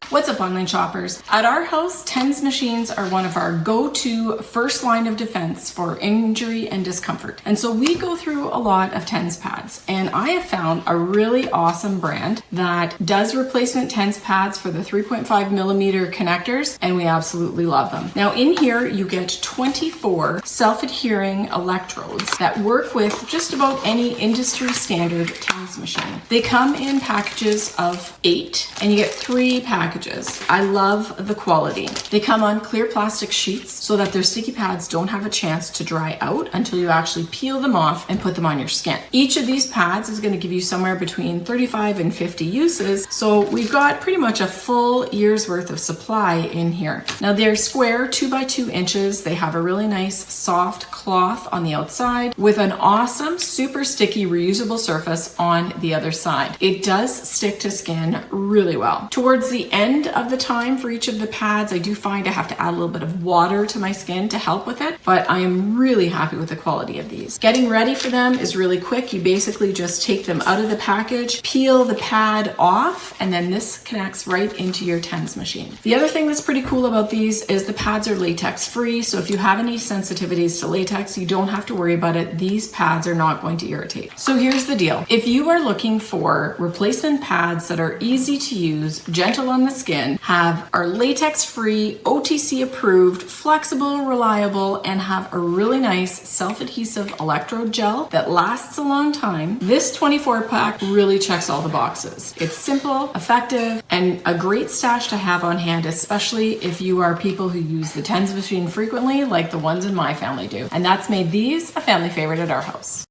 What's up, online shoppers? At our house, TENS machines are one of our go-to first line of defense for injury and discomfort. And so we go through a lot of TENS pads, and I have found a really awesome brand that does replacement TENS pads for the 3.5 millimeter connectors, and we absolutely love them. Now in here, you get 24 self-adhering electrodes that work with just about any industry standard TENS machine. They come in packages of 8, and you get 3 packages. I love the quality. They come on clear plastic sheets so that their sticky pads don't have a chance to dry out until you actually peel them off and put them on your skin. Each of these pads is going to give you somewhere between 35 and 50 uses, so we've got pretty much a full year's worth of supply in here. Now they're square 2 by 2 inches. They have a really nice soft cloth on the outside with an awesome super sticky reusable surface on the other side. It does stick to skin really well. Towards the end of the time for each of the pads, I do find I have to add a little bit of water to my skin to help with it, but I am really happy with the quality of these. Getting ready for them is really quick. You basically just take them out of the package, peel the pad off, and then this connects right into your TENS machine. The other thing that's pretty cool about these is the pads are latex free, so if you have any sensitivities to latex, you don't have to worry about it. These pads are not going to irritate. So here's the deal. If you are looking for replacement pads that are easy to use, gentle on the skin, are latex free, OTC approved, flexible, reliable, and have a really nice self-adhesive electrode gel that lasts a long time, this 24 pack really checks all the boxes. It's simple, effective, and a great stash to have on hand, especially if you are people who use the TENS machine frequently, like the ones in my family do. And that's made these a family favorite at our house.